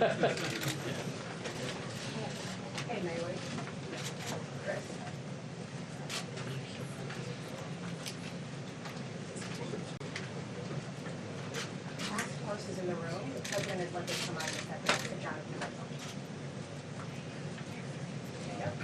Hey, Maywood. Chris. Task force is in the room. The president is let this come out of the secretary to Jonathan Russell. Yep.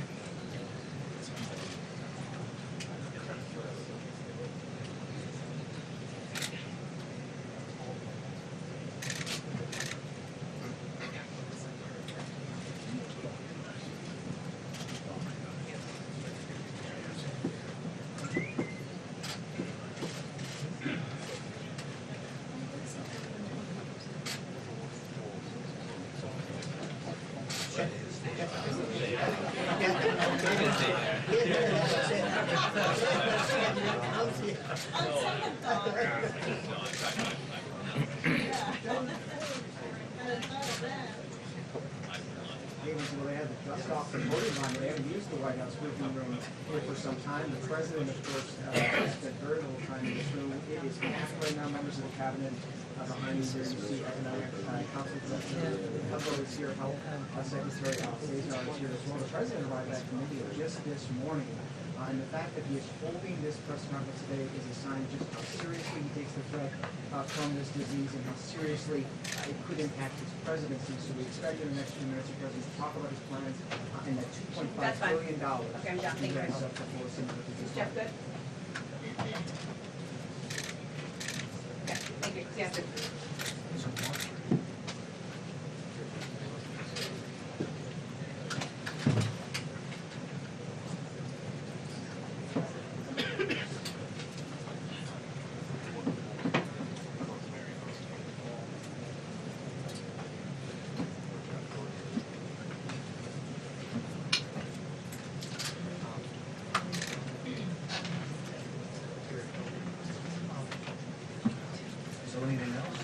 They had the dust off the voting line. They haven't used the White House briefing room here for some time. The president, of course, spent very little time in this room. It is packed right now. Members of the cabinet behind me here. You see Economic Council Director Hubbo is here. Health Secretary Cesar is here as well. The president arrived back from India just this morning. And the fact that he is holding this press conference today is a sign of just how seriously he takes the threat from this disease and how seriously it could impact his presidency. So we expect in the next few minutes the president to talk about his plans and that $2.5 billion. Okay, I'm done. Thank you. Is Jeff good? Okay, thank you. Yes, sir. Anything else?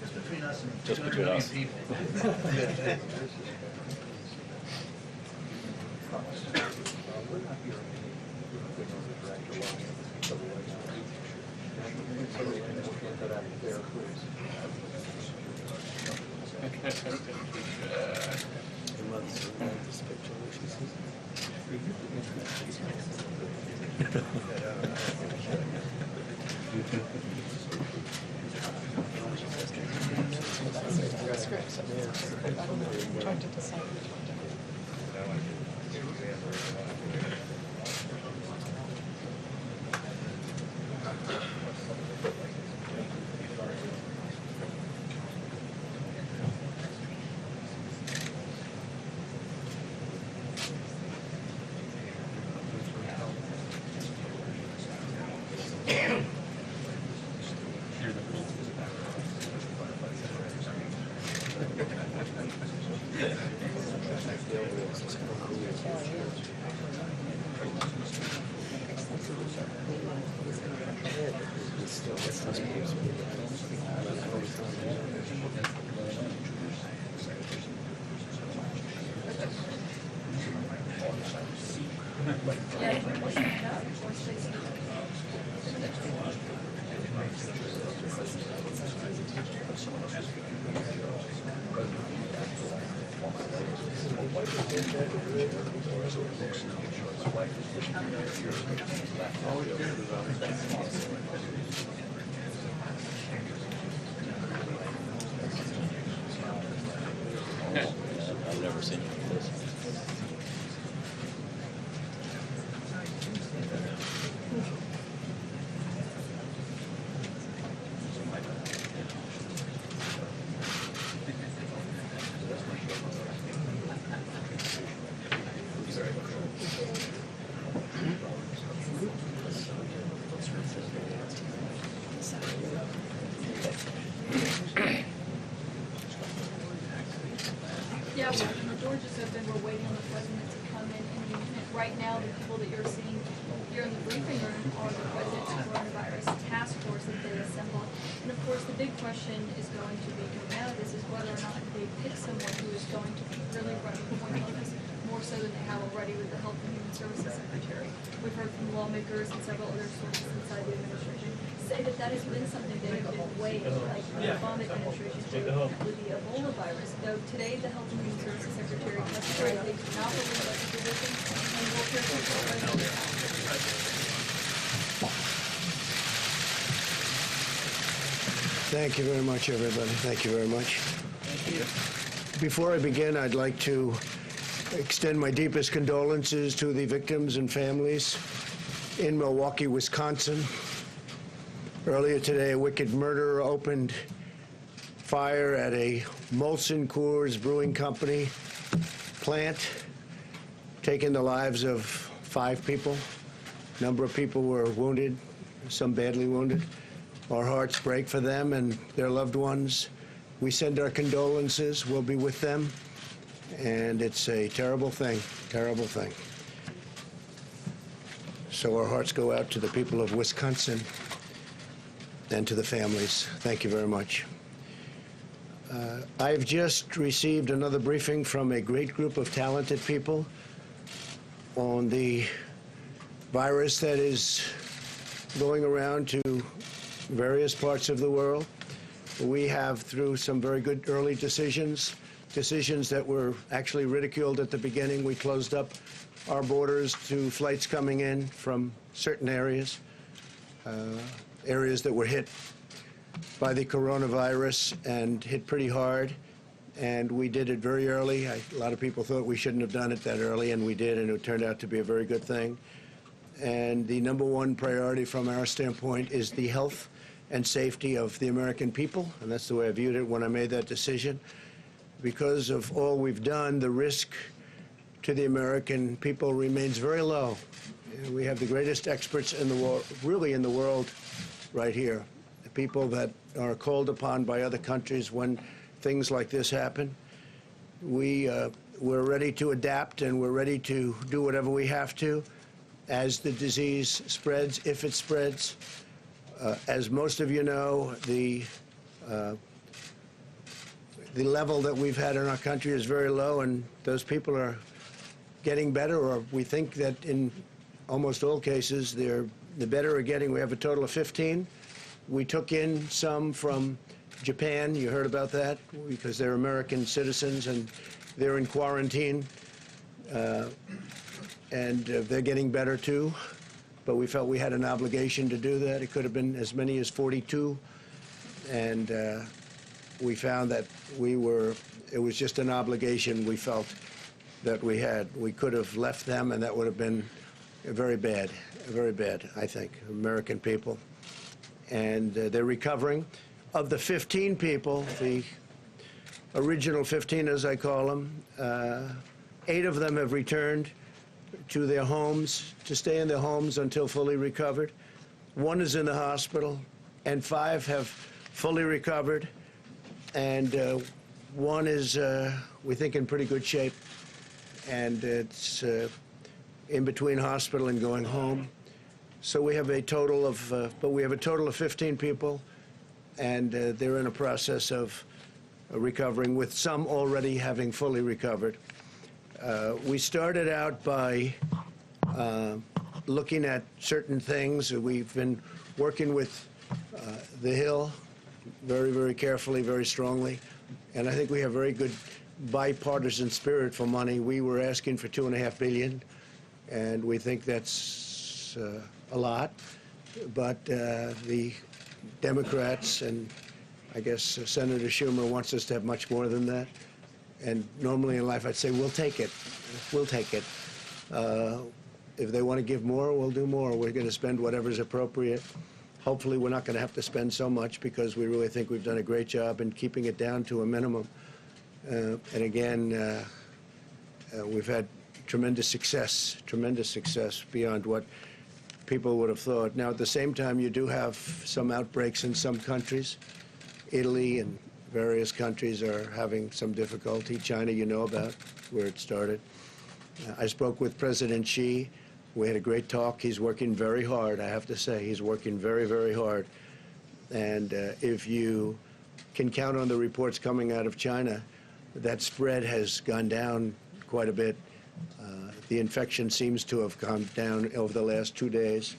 Just between us and Just between us. people. Trying to decide. I've never seen this. Yeah, well, Georgia said they were waiting on the president to come in. And right now, the people that you're seeing here in the briefing room are the President's Coronavirus Task Force that they assembled. And of course, the big question is going to be coming out of this is whether or not they pick someone who is going to be really running point on this, more so than they have already with the Health and Human Services Secretary. We've heard from lawmakers and several other sources inside the administration say that that has been something that has been weighing, like the Obama administration did with the Ebola virus. Though today the Health and Human Services Secretary testified they do not believe that's a position, and we'll hear from the President. Thank you very much, everybody. Thank you very much. Before I begin, I'd like to extend my deepest condolences to the victims and families in Milwaukee, Wisconsin. Earlier today, a wicked murderer opened fire at a Molson Coors Brewing Company plant, taking the lives of 5 people. A number of people were wounded, some badly wounded. Our hearts break for them and their loved ones. We send our condolences. We'll be with them. And it's a terrible thing, terrible thing. So our hearts go out to the people of Wisconsin and to the families. Thank you very much. I've just received another briefing from a great group of talented people on the virus that is going around to various parts of the world. We have, through some very good early decisions that were actually ridiculed at the beginning, we closed up our borders to flights coming in from certain areas, areas that were hit by the coronavirus and hit pretty hard. And we did it very early. A lot of people thought we shouldn't have done it that early, and we did, and it turned out to be a very good thing. And the number one priority from our standpoint is the health and safety of the American people, and that's the way I viewed it when I made that decision. Because of all we've done, the risk to the American people remains very low. And we have the greatest experts in the world, really in the world, right here. The people that are called upon by other countries when things like this happen. We're ready to adapt, and we're ready to do whatever we have to as the disease spreads, if it spreads. As most of you know, the level that we've had in our country is very low, and those people are getting better, or we think that in almost all cases, the better are getting. We have a total of 15. We took in some from Japan. You heard about that, because they're American citizens, and they're in quarantine. And they're getting better, too. But we felt we had an obligation to do that. It could have been as many as 42. And we found that it was just an obligation we felt that we had. We could have left them, and that would have been very bad, I think, American people. And they're recovering. Of the 15 people, the original 15, as I call them, 8 of them have returned to their homes, to stay in their homes until fully recovered. 1 is in the hospital, and 5 have fully recovered. And 1 is, we think, in pretty good shape. And it's in between hospital and going home. So we have a total of, 15 people, and they're in a process of recovering, with some already having fully recovered. We started out by looking at certain things. We've been working with the Hill very, very carefully, very strongly, and I think we have very good bipartisan spirit for money. We were asking for $2.5 billion, and we think that's a lot, but the Democrats and I guess Senator Schumer wants us to have much more than that. And normally in life I'd say, we'll take it. We'll take it. If they want to give more, we'll do more. We're going to spend whatever's appropriate. Hopefully we're not going to have to spend so much, because we really think we've done a great job in keeping it down to a minimum. And again, we've had tremendous success beyond what people would have thought. Now, at the same time, you do have some outbreaks in some countries. Italy and various countries are having some difficulty. China, you know about where it started. I spoke with President Xi. We had a great talk. He's working very hard, I have to say. He's working very, very hard. And if you can count on the reports coming out of China, that spread has gone down quite a bit. The infection seems to have gone down over the last 2 days.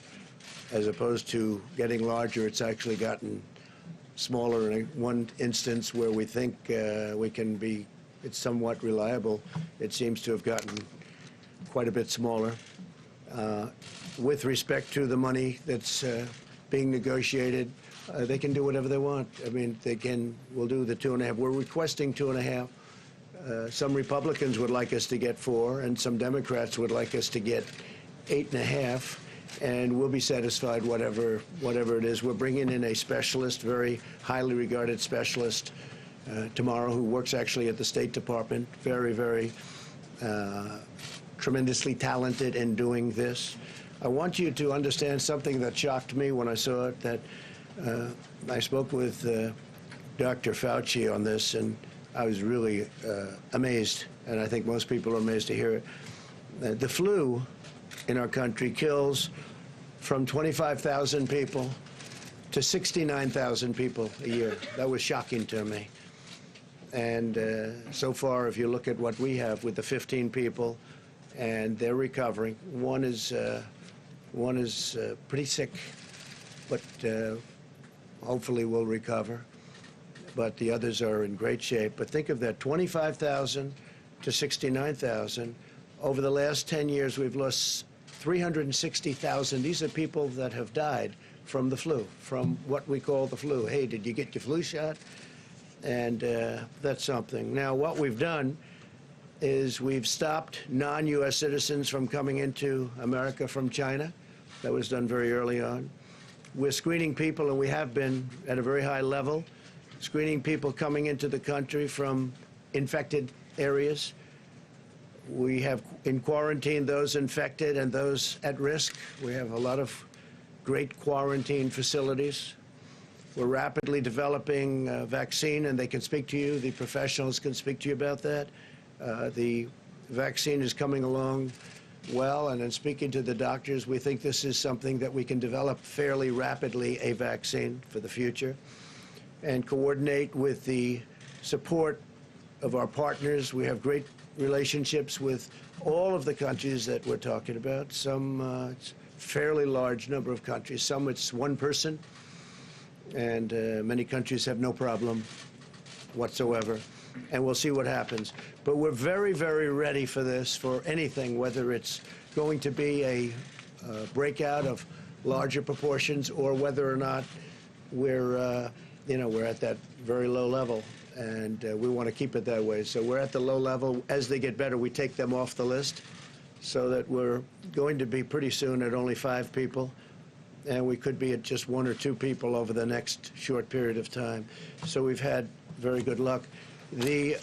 As opposed to getting larger, it's actually gotten smaller. In one instance where we think it's somewhat reliable, it seems to have gotten quite a bit smaller. With respect to the money that's being negotiated, they can do whatever they want. I mean, we'll do the 2.5. We're requesting 2.5. Some Republicans would like us to get 4, and some Democrats would like us to get 8.5. And we'll be satisfied whatever it is. We're bringing in a specialist, very highly regarded specialist tomorrow, who works actually at the State Department, very, very tremendously talented in doing this. I want you to understand something that shocked me when I saw it, that I spoke with Dr. Fauci on this, and I was really amazed, and I think most people are amazed to hear it. The flu in our country kills from 25,000 people to 69,000 people a year. That was shocking to me. And so far, if you look at what we have with the 15 people, and they're recovering, one is pretty sick, but hopefully will recover. But the others are in great shape. But think of that, 25,000 to 69,000. Over the last 10 years, we've lost 360,000. These are people that have died from the flu, from what we call the flu. Hey, did you get your flu shot? And that's something. Now, what we've done is we've stopped non-U.S. citizens from coming into America from China. That was done very early on. We're screening people, and we have been at a very high level, screening people coming into the country from infected areas. We have in quarantine those infected and those at risk. We have a lot of great quarantine facilities. We're rapidly developing a vaccine, and they can speak to you. The professionals can speak to you about that. The vaccine is coming along well, and in speaking to the doctors, we think this is something that we can develop fairly rapidly, a vaccine for the future, and coordinate with the support of our partners. We have great relationships with all of the countries that we're talking about. Some it's a fairly large number of countries. Some it's one person, and many countries have no problem whatsoever. And we'll see what happens. But we're very, very ready for this, for anything, whether it's going to be a breakout of larger proportions or whether or not we're at that very low level. And we want to keep it that way. So we're at the low level. As they get better, we take them off the list, so that we're going to be pretty soon at only 5 people, and we could be at just 1 or 2 people over the next short period of time. So we've had very good luck. The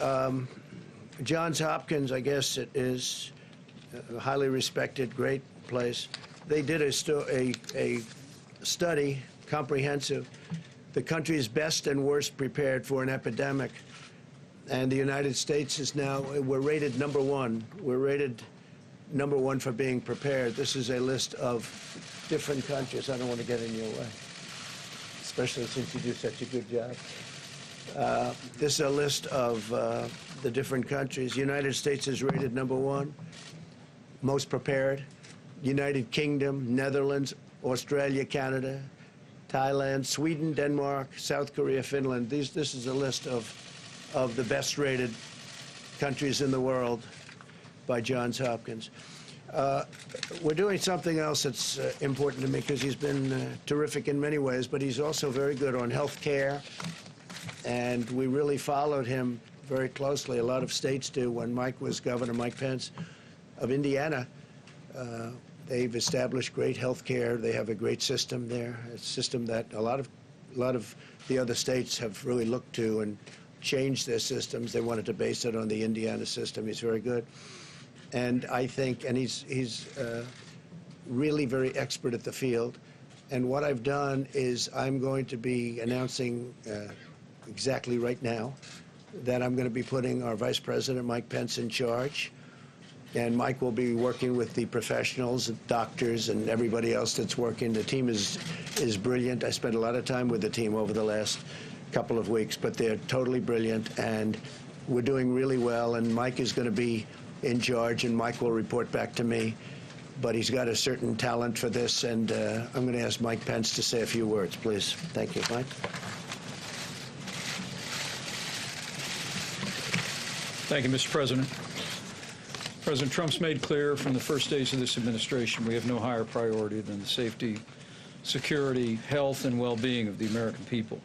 Johns Hopkins, I guess it is a highly respected, great place. They did a study, comprehensive, the country's best and worst prepared for an epidemic. And the United States is now, we're rated #1. We're rated #1 for being prepared. This is a list of different countries. I don't want to get in your way, especially since you do such a good job. This is a list of the different countries. The United States is rated #1, most prepared. United Kingdom, Netherlands, Australia, Canada, Thailand, Sweden, Denmark, South Korea, Finland. This is a list of the best rated countries in the world by Johns Hopkins. We're doing something else that's important to me, because he's been terrific in many ways, but he's also very good on health care. And we really followed him very closely. A lot of states do. When Mike was governor, Mike Pence of Indiana, they've established great health care. They have a great system there, a system that a lot of the other states have really looked to and changed their systems. They wanted to base it on the Indiana system. He's very good. And I think, and he's really very expert at the field. And what I've done is I'm going to be announcing exactly right now that I'm going to be putting our Vice President, Mike Pence, in charge. And Mike will be working with the professionals, doctors, and everybody else that's working. The team is brilliant. I spent a lot of time with the team over the last couple of weeks, but they're totally brilliant, and we're doing really well. And Mike is going to be in charge, and Mike will report back to me. But he's got a certain talent for this, and I'm going to ask Mike Pence to say a few words, please. Thank you, Mike. Thank you, Mr. President. President Trump's made clear from the first days of this administration we have no higher priority than the safety, security, health, and well-being of the American people.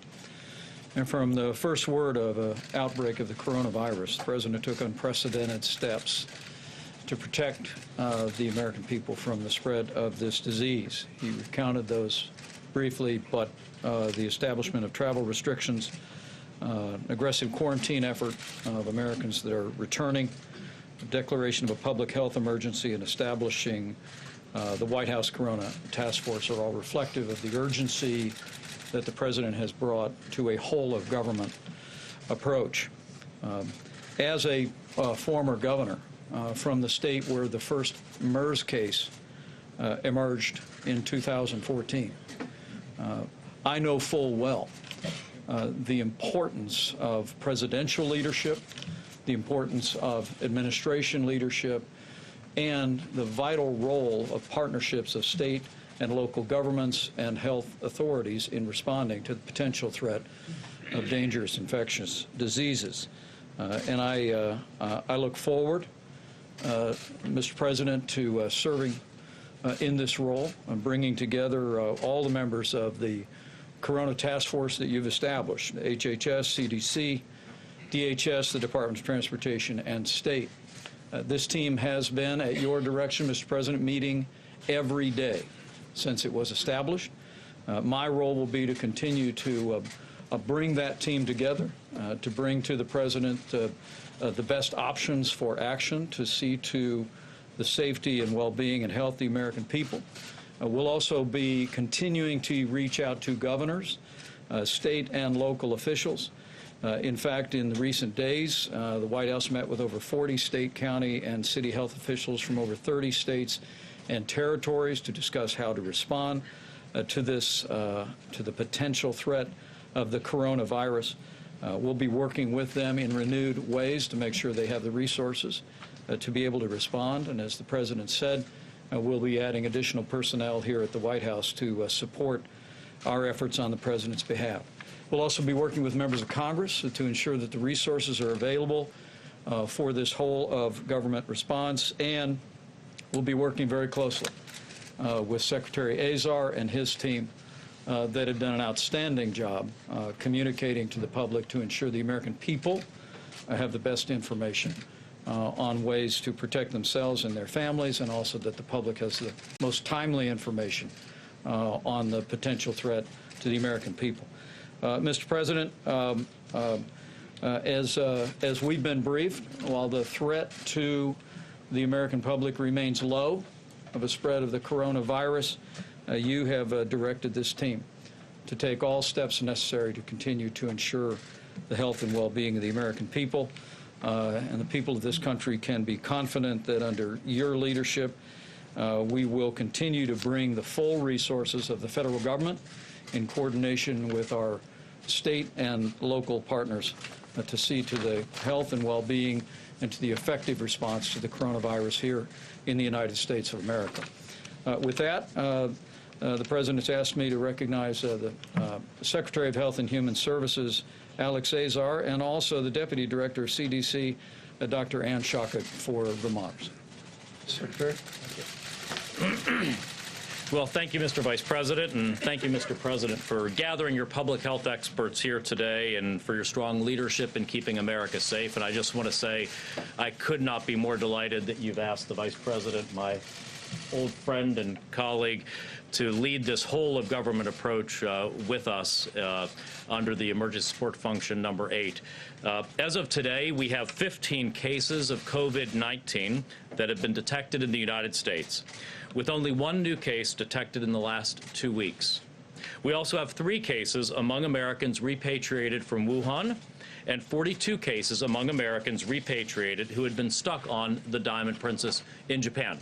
And from the first word of an outbreak of the coronavirus, the President took unprecedented steps to protect the American people from the spread of this disease. He recounted those briefly, but the establishment of travel restrictions, aggressive quarantine effort of Americans that are returning, the declaration of a public health emergency, and establishing the White House Corona Task Force are all reflective of the urgency that the President has brought to a whole-of-government approach. As a former governor from the state where the first MERS case emerged in 2014, I know full well the importance of presidential leadership, the importance of administration leadership, and the vital role of partnerships of state and local governments and health authorities in responding to the potential threat of dangerous infectious diseases. And I look forward, Mr. President, to serving in this role and bringing together all the members of the Corona Task Force that you've established, HHS, CDC, DHS, the Department of Transportation, and State. This team has been, at your direction, Mr. President, meeting every day since it was established. My role will be to continue to bring that team together, to bring to the President the best options for action to see to the safety and well-being and health of the American people. We'll also be continuing to reach out to governors, state and local officials. In fact, in the recent days, the White House met with over 40 state, county, and city health officials from over 30 states and territories to discuss how to respond to this, to the potential threat of the coronavirus. We'll be working with them in renewed ways to make sure they have the resources to be able to respond. And as the President said, we'll be adding additional personnel here at the White House to support our efforts on the President's behalf. We'll also be working with members of Congress to ensure that the resources are available for this whole-of-government response, and we'll be working very closely with Secretary Azar and his team that have done an outstanding job communicating to the public to ensure the American people have the best information on ways to protect themselves and their families, and also that the public has the most timely information on the potential threat to the American people. Mr. President, as we've been briefed, while the threat to the American public remains low of a spread of the coronavirus, you have directed this team to take all steps necessary to continue to ensure the health and well-being of the American people. And the people of this country can be confident that under your leadership, we will continue to bring the full resources of the federal government in coordination with our state and local partners to see to the health and well-being and to the effective response to the coronavirus here in the United States of America. With that, the President's asked me to recognize the Secretary of Health and Human Services, Alex Azar, and also the Deputy Director of CDC, Dr. Ann Shaka, for remarks. Secretary. Well, thank you, Mr. Vice President, and thank you, Mr. President, for gathering your public health experts here today and for your strong leadership in keeping America safe. And I just want to say I could not be more delighted that you've asked the Vice President, my old friend and colleague, to lead this whole-of-government approach with us under the Emergency Support Function number 8. As of today, we have 15 cases of COVID-19 that have been detected in the United States, with only one new case detected in the last 2 weeks. We also have 3 cases among Americans repatriated from Wuhan and 42 cases among Americans repatriated who had been stuck on the Diamond Princess in Japan.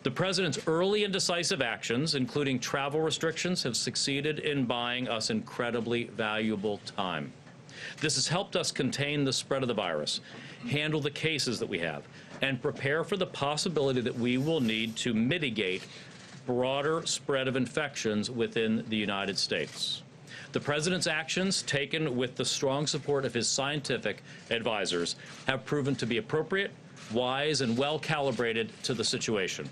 The president's early and decisive actions, including travel restrictions, have succeeded in buying us incredibly valuable time. This has helped us contain the spread of the virus, handle the cases that we have, and prepare for the possibility that we will need to mitigate broader spread of infections within the United States. The president's actions, taken with the strong support of his scientific advisors, have proven to be appropriate, wise, and well calibrated to the situation.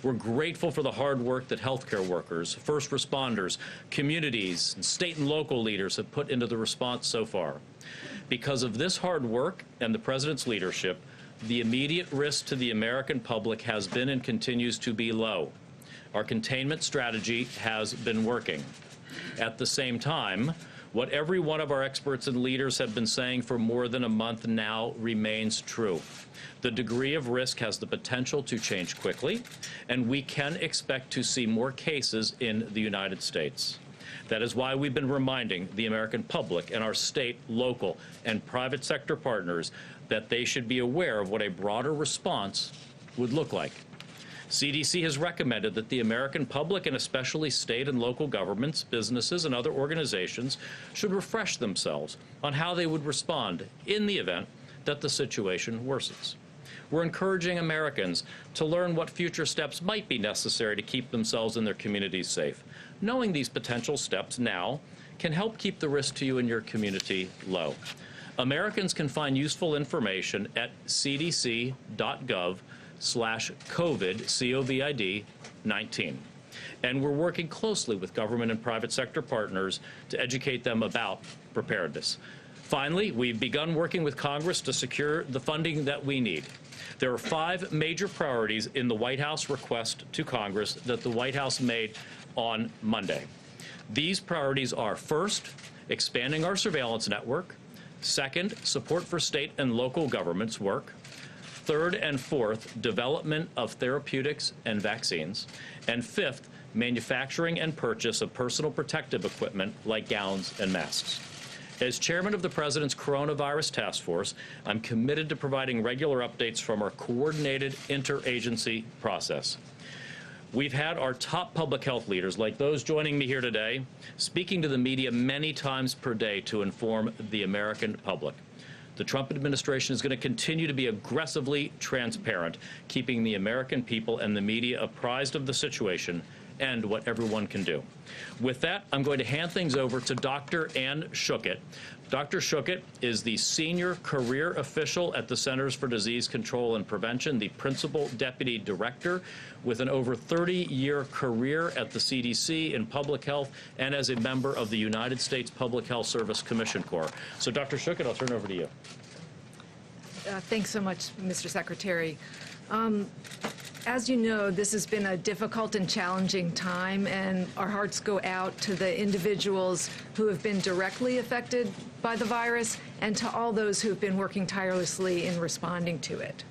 We're grateful for the hard work that healthcare workers, first responders, communities, and state and local leaders have put into the response so far. Because of this hard work and the president's leadership, the immediate risk to the American public has been and continues to be low. Our containment strategy has been working. At the same time, what every one of our experts and leaders have been saying for more than a month now remains true. The degree of risk has the potential to change quickly, and we can expect to see more cases in the United States. That is why we've been reminding the American public and our state, local, and private sector partners that they should be aware of what a broader response would look like. CDC has recommended that the American public, and especially state and local governments, businesses, and other organizations, should refresh themselves on how they would respond in the event that the situation worsens. We're encouraging Americans to learn what future steps might be necessary to keep themselves and their communities safe. Knowing these potential steps now can help keep the risk to you and your community low. Americans can find useful information at cdc.gov/COVID, COVID-19. And we're working closely with government and private sector partners to educate them about preparedness. Finally, we've begun working with Congress to secure the funding that we need. There are 5 major priorities in the White House request to Congress that the White House made on Monday. These priorities are: first, expanding our surveillance network; second, support for state and local governments work; third and fourth, development of therapeutics and vaccines; and fifth, manufacturing and purchase of personal protective equipment like gowns and masks. As chairman of the President's Coronavirus Task Force, I'm committed to providing regular updates from our coordinated interagency process. We've had our top public health leaders, like those joining me here today, speaking to the media many times per day to inform the American public. The Trump administration is going to continue to be aggressively transparent, keeping the American people and the media apprised of the situation and what everyone can do. With that, I'm going to hand things over to Dr. Anne Schuchat. Dr. Schuchat is the senior career official at the Centers for Disease Control and Prevention, the principal deputy director, with an over 30-year career at the CDC in public health and as a member of the United States Public Health Service Commission Corps. So, Dr. Schuchat, I'll turn it over to you. Thanks so much, Mr. Secretary. As you know, this has been a difficult and challenging time, and our hearts go out to the individuals who have been directly affected by the virus and to all those who have been working tirelessly in responding to it.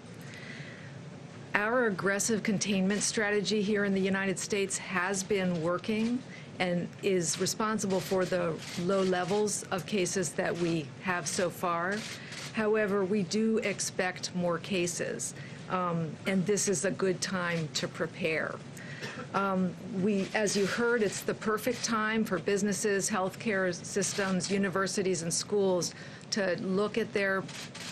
Our aggressive containment strategy here in the United States has been working and is responsible for the low levels of cases that we have so far. However, we do expect more cases. And this is a good time to prepare. As you heard, it's the perfect time for businesses, healthcare systems, universities, and schools to look at their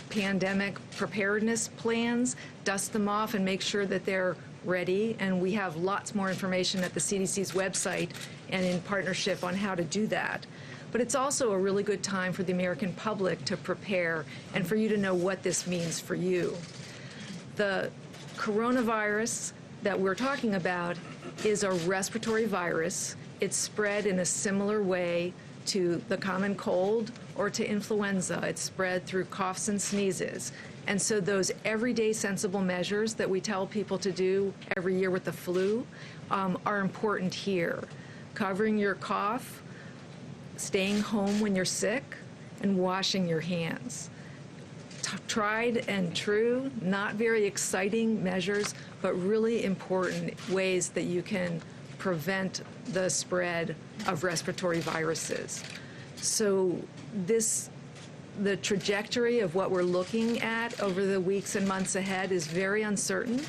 pandemic preparedness plans, dust them off, and make sure that they're ready. And we have lots more information at the CDC's website and in partnership on how to do that. But it's also a really good time for the American public to prepare and for you to know what this means for you. The coronavirus that we're talking about is a respiratory virus. It's spread in a similar way to the common cold or to influenza. It's spread through coughs and sneezes. And so those everyday sensible measures that we tell people to do every year with the flu are important here. Covering your cough, staying home when you're sick, and washing your hands. Tried and true, not very exciting measures, but really important ways that you can prevent the spread of respiratory viruses. So this the trajectory of what we're looking at over the weeks and months ahead is very uncertain,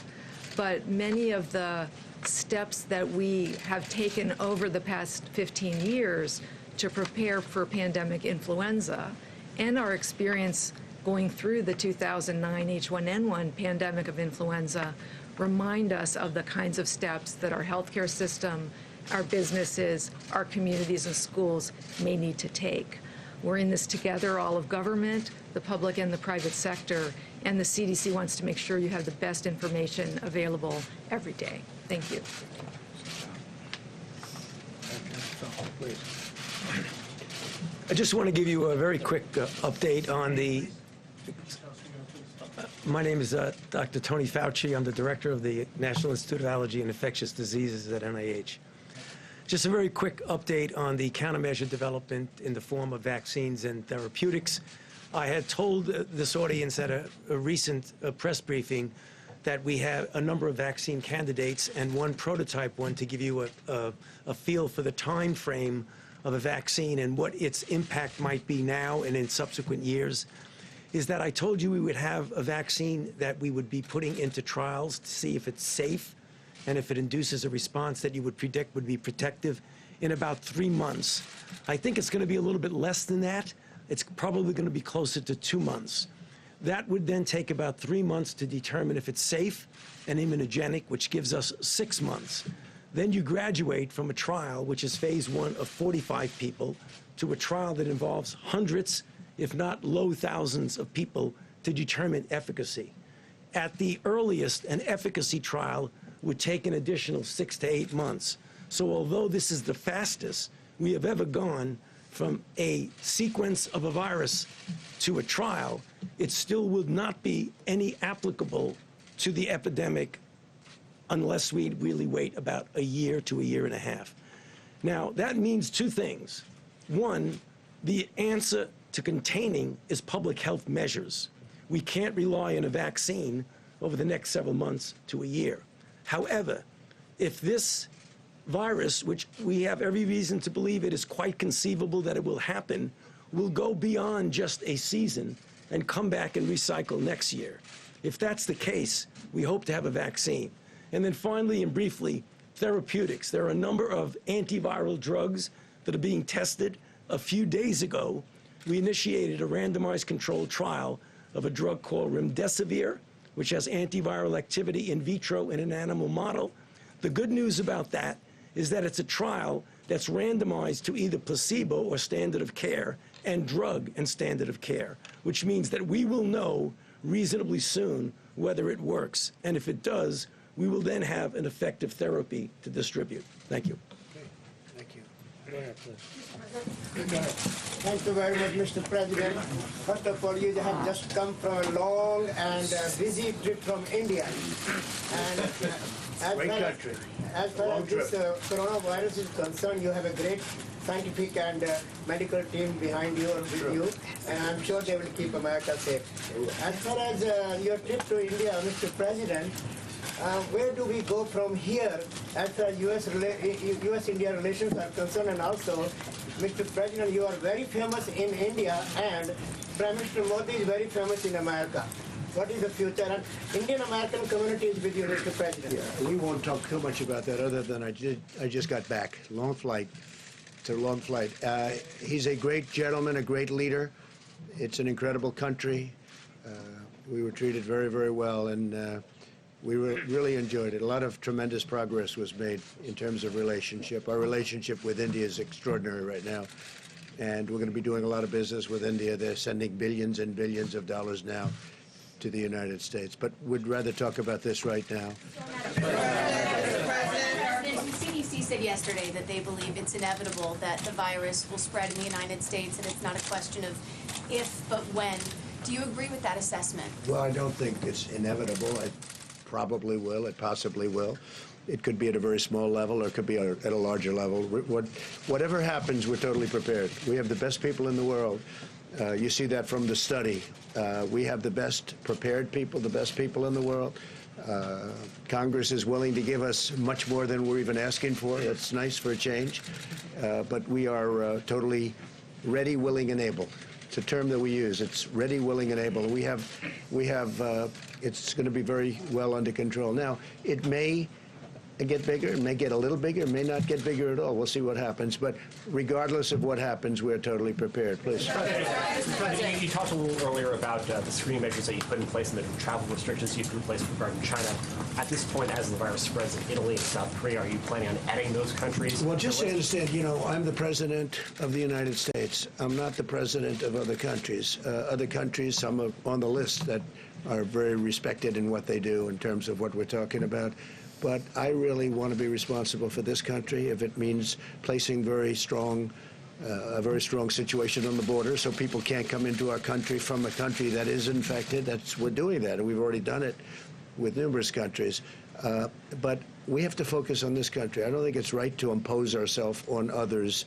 but many of the steps that we have taken over the past 15 years to prepare for pandemic influenza and our experience going through the 2009 H1N1 pandemic of influenza remind us of the kinds of steps that our healthcare system, our businesses, our communities and schools may need to take. We're in this together, all of government, the public and the private sector, and the CDC wants to make sure you have the best information available every day. Thank you. I just want to give you a very quick update on the. My name is Dr. Tony Fauci. I'm the director of the National Institute of Allergy and Infectious Diseases at NIH. Just a very quick update on the countermeasure development in the form of vaccines and therapeutics. I had told this audience at a recent press briefing that we have a number of vaccine candidates and one prototype one to give you a feel for the time frame of a vaccine and what its impact might be now and in subsequent years, is that I told you we would have a vaccine that we would be putting into trials to see if it's safe and if it induces a response that you would predict would be protective in about 3 months. I think it's going to be a little bit less than that. It's probably going to be closer to 2 months. That would then take about 3 months to determine if it's safe and immunogenic, which gives us 6 months. Then you graduate from a trial, which is phase 1 of 45 people, to a trial that involves hundreds, if not low thousands of people to determine efficacy. At the earliest, an efficacy trial would take an additional 6 to 8 months. So although this is the fastest we have ever gone from a sequence of a virus to a trial, it still would not be any applicable to the epidemic unless we really wait about a year to a year and a half. Now, that means 2 things. One, the answer to containing is public health measures. We can't rely on a vaccine over the next several months to a year. However, if this virus, which we have every reason to believe it is quite conceivable that it will happen, will go beyond just a season and come back and recycle next year. If that's the case, we hope to have a vaccine. And then finally and briefly, therapeutics. There are a number of antiviral drugs that are being tested. A few days ago, we initiated a randomized controlled trial of a drug called remdesivir, which has antiviral activity in vitro in an animal model. The good news about that is that it's a trial that's randomized to either placebo or standard of care and drug and standard of care, which means that we will know reasonably soon whether it works. And if it does, we will then have an effective therapy to distribute. Thank you. Thank you. Go ahead, please. Thank you very much, Mr. President. First of all, you have just come from a long and busy trip from India. And Great country. As far as this coronavirus is concerned, you have a great scientific and medical team behind you and with you, and I'm sure they will keep America safe. As far as your trip to India, Mr. President, where do we go from here as far as U.S.-India relations are concerned? And also, Mr. President, you are very famous in India, and Prime Minister Modi is very famous in America. What is the future? And Indian-American community is with you, Mr. President. Yeah, we won't talk too much about that other than I just got back. Long flight. It's a long flight. He's a great gentleman, a great leader. It's an incredible country. We were treated very, very well, and we really enjoyed it. A lot of tremendous progress was made in terms of relationship. Our relationship with India is extraordinary right now, and we're going to be doing a lot of business with India. They're sending billions and billions of dollars now to the United States, but we'd rather talk about this right now. The CDC said yesterday that they believe it's inevitable that the virus will spread in the United States, and it's not a question of if, but when. Do you agree with that assessment? Well, I don't think it's inevitable. It probably will. It possibly will. It could be at a very small level, or it could be at a larger level. Whatever happens, we're totally prepared. We have the best people in the world. You see that from the study. We have the best prepared people, the best people in the world. Congress is willing to give us much more than we're even asking for. That's nice for a change. But we are totally ready, willing, and able. It's a term that we use. It's ready, willing, and able. We have, it's going to be very well under control. Now, it may get bigger, it may get a little bigger, it may not get bigger at all. We'll see what happens. But regardless of what happens, we're totally prepared. Please. Mr. President, you talked a little earlier about the screening measures that you put in place and the travel restrictions you put in place regarding China. At this point, as the virus spreads in Italy and South Korea, are you planning on adding those countries? Well, just so you understand, I'm the president of the United States. I'm not the president of other countries. Other countries, some are on the list that are very respected in what they do in terms of what we're talking about. But I really want to be responsible for this country if it means placing a very strong situation on the border so people can't come into our country from a country that is infected. We're doing that, and we've already done it with numerous countries. But we have to focus on this country. I don't think it's right to impose ourselves on others.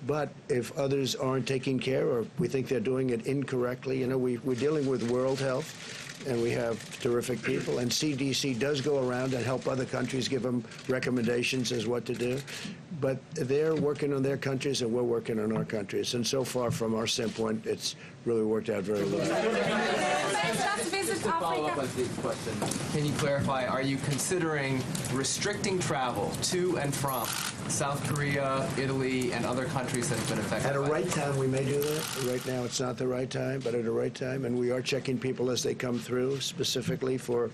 But if others aren't taking care or we think they're doing it incorrectly, we're dealing with World Health, and we have terrific people. And CDC does go around and help other countries, give them recommendations as what to do. But they're working on their countries, and we're working on our countries. And so far, from our standpoint, it's really worked out very well. Just to follow up on Steve's question, can you clarify, are you considering restricting travel to and from South Korea, Italy, and other countries that have been affected? At a right time, we may do that. Right now, it's not the right time, but at a right time. And we are checking people as they come through, specifically for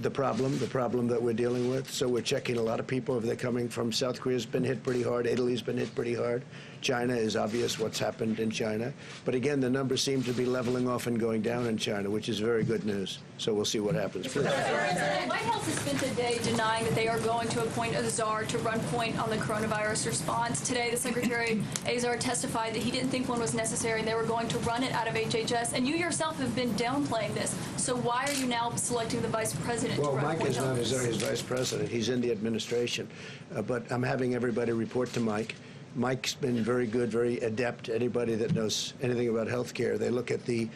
the problem that we're dealing with. So we're checking a lot of people if they're coming from South Korea's been hit pretty hard. Italy's been hit pretty hard. China is obvious what's happened in China. But again, the numbers seem to be leveling off and going down in China, which is very good news. So we'll see what happens. Please. The White House has spent the day denying that they are going to appoint a czar to run point on the coronavirus response. Today, the Secretary Azar testified that he didn't think one was necessary and they were going to run it out of HHS. And you yourself have been downplaying this. So why are you now selecting the Vice President to run Mike point is on not this? his Vice President. He's in the administration. But I'm having everybody report to Mike. Mike's been very good, very adept. Anybody that knows anything about health care, they look at the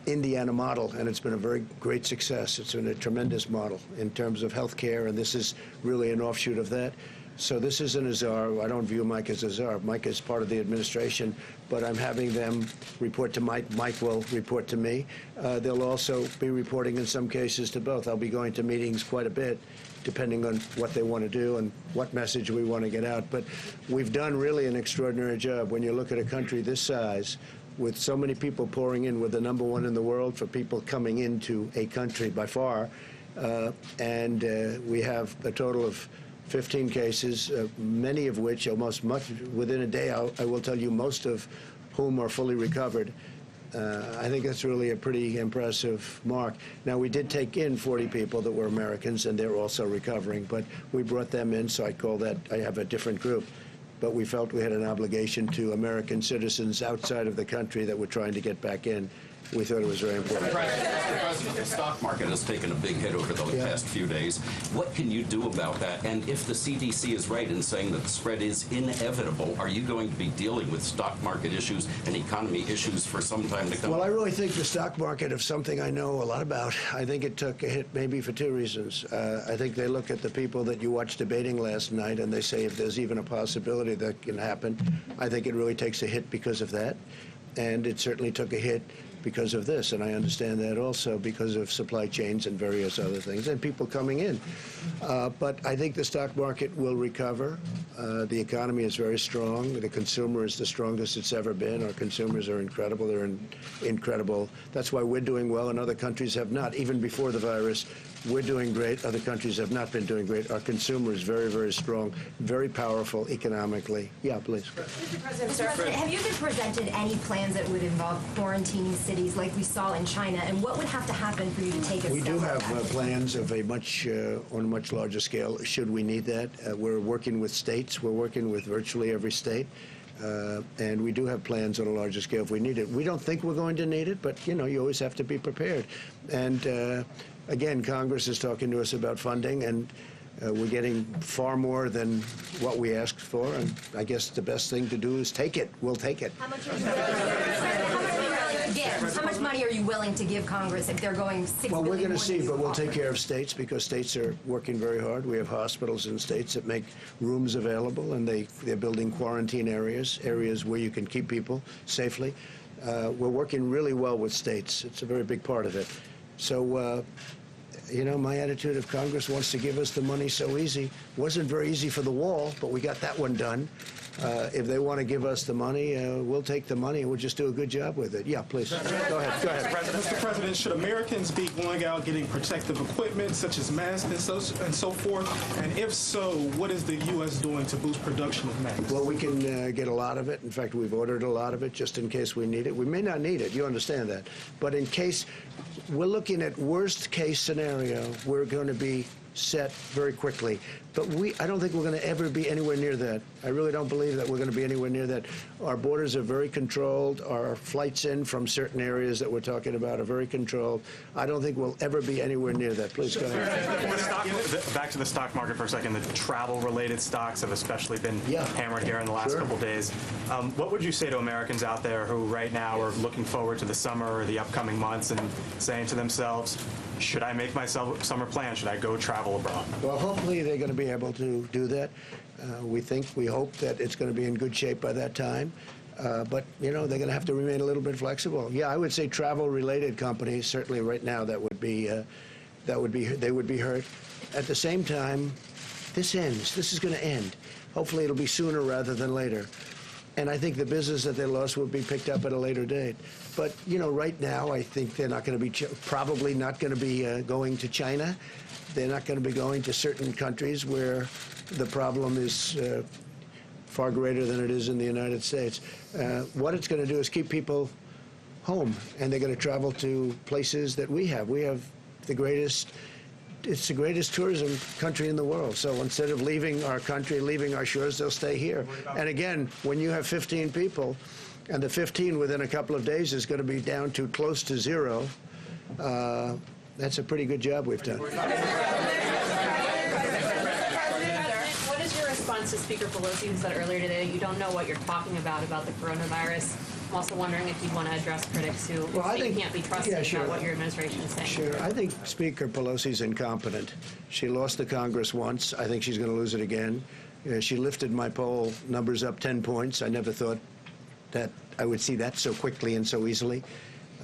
Indiana model, and it's been a very great success. It's been a tremendous model in terms of health care, and this is really an offshoot of that. So this isn't a czar. I don't view Mike as a czar. Mike is part of the administration, but I'm having them report to Mike. Mike will report to me. They'll also be reporting in some cases to both. I'll be going to meetings quite a bit, depending on what they want to do and what message we want to get out. But we've done really an extraordinary job. When you look at a country this size, with so many people pouring in, we're the #1 in the world for people coming into a country by far, and we have a total of 15 cases, many of which, almost much within a day, I will tell you, most of whom are fully recovered. I think that's really a pretty impressive mark. Now, we did take in 40 people that were Americans, and they're also recovering, but we brought them in, so I have a different group. But we felt we had an obligation to American citizens outside of the country that were trying to get back in. We thought it was very important. Mr. President, the stock market has taken a big hit over the past few days. What can you do about that? And if the CDC is right in saying that the spread is inevitable, are you going to be dealing with stock market issues and economy issues for some time to come? Well, I really think the stock market is something I know a lot about. I think it took a hit maybe for two reasons. I think they look at the people that you watched debating last night and they say if there's even a possibility that can happen. I think it really takes a hit because of that. And it certainly took a hit because of this, and I understand that also because of supply chains and various other things, and people coming in. But I think the stock market will recover. The economy is very strong. The consumer is the strongest it's ever been. Our consumers are incredible. They're incredible. That's why we're doing well, and other countries have not. Even before the virus, we're doing great. Other countries have not been doing great. Our consumer is very, very strong, very powerful economically. Yeah, please. Mr. President, have you been presented any plans that would involve quarantining cities like we saw in China, and what would have to happen for you to take a We step do like have that? plans of on a much larger scale, should we need that. We're working with states. We're working with virtually every state. And we do have plans on a larger scale if we need it. We don't think we're going to need it, but, you always have to be prepared. And, again, Congress is talking to us about funding, and we're getting far more than what we asked for. And I guess the best thing to do is take it. We'll take it. How much are you willing to give? How much money are you willing to give Congress if they're going $6 Well, we're billion going to more see, but we'll than take care of states because states are working very hard. We have hospitals in states that make rooms available, and they're building quarantine areas where you can keep people safely. We're working really well with states. It's a very big part of it. So, you know, my attitude, if Congress wants to give us the money so easy, wasn't very easy for the wall, but we got that one done. If they want to give us the money, we'll take the money and we'll just do a good job with it. Yeah, please. Go ahead. Go ahead. Mr. President, should Americans be going out getting protective equipment such as masks and so forth? And if so, what is the U.S. doing to boost production of masks? Well, we can get a lot of it. In fact, we've ordered a lot of it just in case we need it. We may not need it. You understand that. But in case we're looking at worst case scenario, we're going to be set very quickly. But I don't think we're going to ever be anywhere near that. I really don't believe that we're going to be anywhere near that. Our borders are very controlled. Our flights in from certain areas that we're talking about are very controlled. I don't think we'll ever be anywhere near that. Please go ahead. Back to the stock market for a second. The travel-related stocks have especially been hammered here in the last couple days. What would you say to Americans out there who right now are looking forward to the summer or the upcoming months and saying to themselves, should I make myself a summer plan? Should I go travel abroad? Well, hopefully they're going to be able to do that. We hope that it's going to be in good shape by that time. But, you know, they're going to have to remain a little bit flexible. Yeah, I would say travel-related companies, certainly right now, they would be hurt. At the same time, this ends. This is going to end. Hopefully it'll be sooner rather than later. And I think the business that they lost will be picked up at a later date. But, you know, right now, I think they're not going to be, probably not going to be going to China. They're not going to be going to certain countries where the problem is far greater than it is in the United States. What it's going to do is keep people home, and they're going to travel to places that we have. We have the greatest, it's the greatest tourism country in the world. So instead of leaving our country, leaving our shores, they'll stay here. And again, when you have 15 people, and the 15 within a couple of days is going to be down to close to zero, that's a pretty good job we've done. What is your response to Speaker Pelosi, who said earlier today that you don't know what you're talking about the coronavirus? I'm also wondering if you'd want to address critics who say you can't be trusted about what your administration is saying. Sure. I think Speaker Pelosi's incompetent. She lost the Congress once. I think she's going to lose it again. She lifted my poll numbers up 10 points. I never thought that I would see that so quickly and so easily.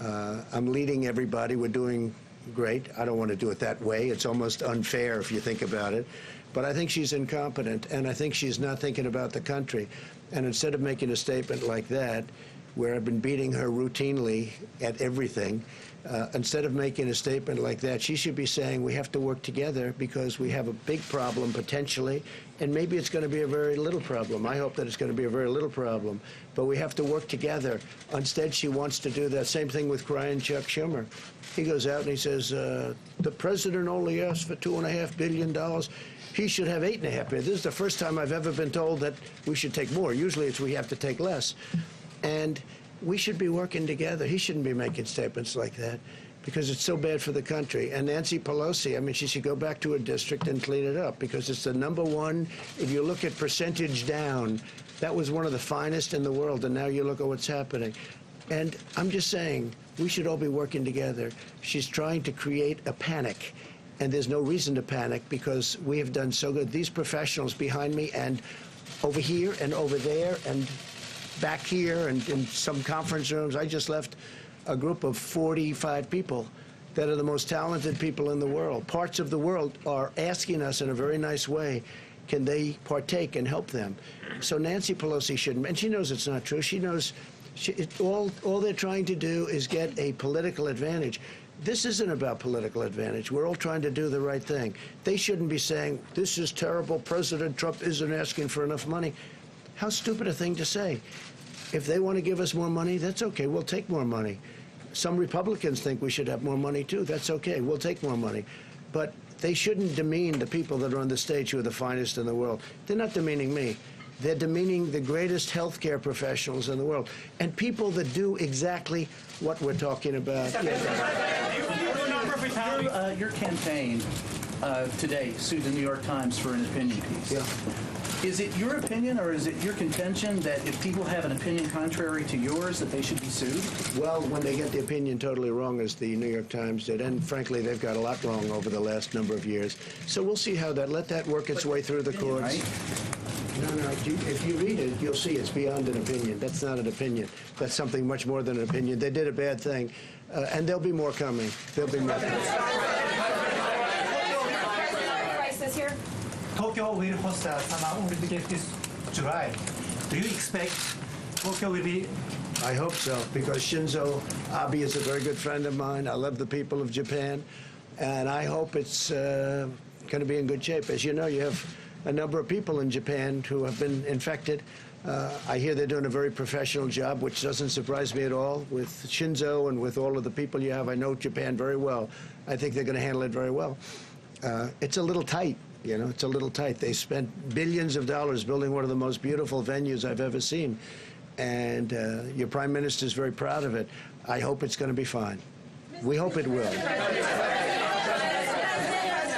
I'm leading everybody. We're doing great. I don't want to do it that way. It's almost unfair if you think about it. But I think she's incompetent, and I think she's not thinking about the country. And instead of making a statement like that, where I've been beating her routinely at everything, instead of making a statement like that, she should be saying we have to work together because we have a big problem potentially, and maybe it's going to be a very little problem. I hope that it's going to be a very little problem, but we have to work together. Instead, she wants to do that. Same thing with crying Chuck Schumer. He goes out and he says, the president only asked for $2.5 billion. He should have $8.5 billion. This is the first time I've ever been told that we should take more. Usually it's we have to take less. And we should be working together. He shouldn't be making statements like that because it's so bad for the country. And Nancy Pelosi, I mean, she should go back to her district and clean it up because it's the #1. If you look at percentage down, that was one of the finest in the world, and now you look at what's happening. And I'm just saying, we should all be working together. She's trying to create a panic, and there's no reason to panic because we have done so good. These professionals behind me and over here and over there and back here and in some conference rooms. I just left a group of 45 people that are the most talented people in the world. Parts of the world are asking us in a very nice way, can they partake and help them? So Nancy Pelosi shouldn't, and she knows it's not true. She knows all they're trying to do is get a political advantage. This isn't about political advantage. We're all trying to do the right thing. They shouldn't be saying, this is terrible, President Trump isn't asking for enough money. How stupid a thing to say. If they want to give us more money, that's okay. We'll take more money. Some Republicans think we should have more money, too. That's okay. We'll take more money. But they shouldn't demean the people that are on the stage who are the finest in the world. They're not demeaning me. They're demeaning the greatest healthcare professionals in the world and people that do exactly what we're talking about. Your campaign today sued the New York Times for an opinion piece. Yeah. Is it your opinion or is it your contention that if people have an opinion contrary to yours that they should be sued? Well, when they get the opinion totally wrong, as the New York Times did, and frankly, they've got a lot wrong over the last number of years. So we'll see how let that work its way through the courts. Right? No. If you read it, you'll see it's beyond an opinion. That's not an opinion. That's something much more than an opinion. They did a bad thing, and there'll be more coming. There'll be more coming. Crisis here. Tokyo will host a Summer Olympics this July. Do you expect Tokyo will be? I hope so, because Shinzo Abe is a very good friend of mine. I love the people of Japan, and I hope it's going to be in good shape. As you know, you have a number of people in Japan who have been infected. I hear they're doing a very professional job, which doesn't surprise me at all. With Shinzo and with all of the people you have, I know Japan very well. I think they're going to handle it very well. It's a little tight. You know, it's a little tight. They spent billions of dollars building one of the most beautiful venues I've ever seen. And your Prime Minister is very proud of it. I hope it's going to be fine. We hope it will.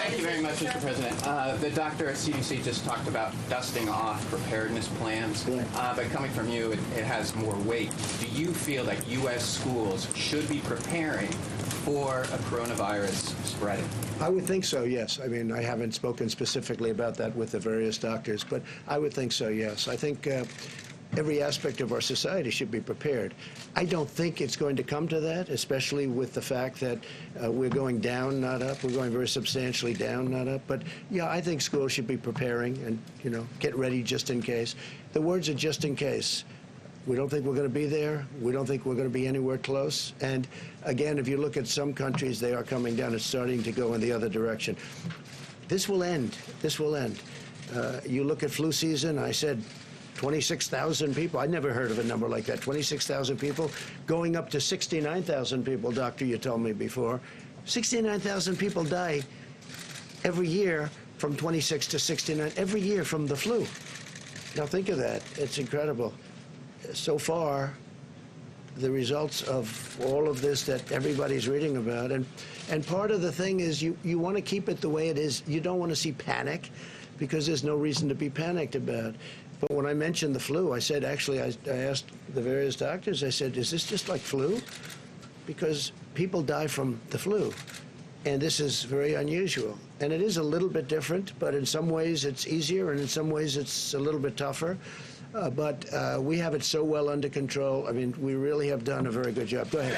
Thank you very much, Mr. President. The doctor at CDC just talked about dusting off preparedness plans. But coming from you, it has more weight. Do you feel that U.S. schools should be preparing for a coronavirus spreading? I would think so, yes. I mean, I haven't spoken specifically about that with the various doctors, but I would think so, yes. I think every aspect of our society should be prepared. I don't think it's going to come to that, especially with the fact that we're going down, not up. We're going very substantially down, not up. But yeah, I think schools should be preparing and, you know, get ready just in case. The words are just in case. We don't think we're going to be there. We don't think we're going to be anywhere close. And again, if you look at some countries, they are coming down. It's starting to go in the other direction. This will end. This will end. You look at flu season, I said 26,000 people. I never heard of a number like that. 26,000 people going up to 69,000 people, doctor, you told me before. 69,000 people die every year from 26 to 69, every year from the flu. Now think of that. It's incredible. So far, the results of all of this that everybody's reading about, and part of the thing is you want to keep it the way it is. You don't want to see panic, because there's no reason to be panicked about. But when I mentioned the flu, I said, actually, I asked the various doctors, I said, is this just like flu? Because people die from the flu, and this is very unusual. And it is a little bit different, but in some ways it's easier, and in some ways it's a little bit tougher. But we have it so well under control. I mean, we really have done a very good job. Go ahead.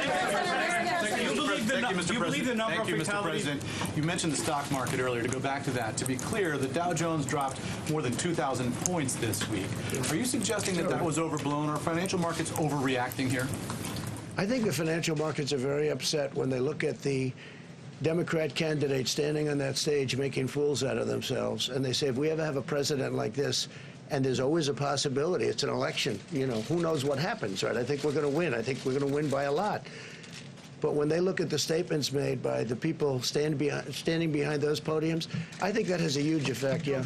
Thank you, Mr. President. You mentioned the stock market earlier. To go back to that, to be clear, the Dow Jones dropped more than 2,000 points this week. Are you suggesting that that was overblown? Are financial markets overreacting here? I think the financial markets are very upset when they look at the Democrat candidate standing on that stage making fools out of themselves. And they say, if we ever have a president like this, and there's always a possibility, it's an election, you know, who knows what happens, right? I think we're going to win. I think we're going to win by a lot. But when they look at the statements made by the people standing behind those podiums, I think that has a huge effect, yeah.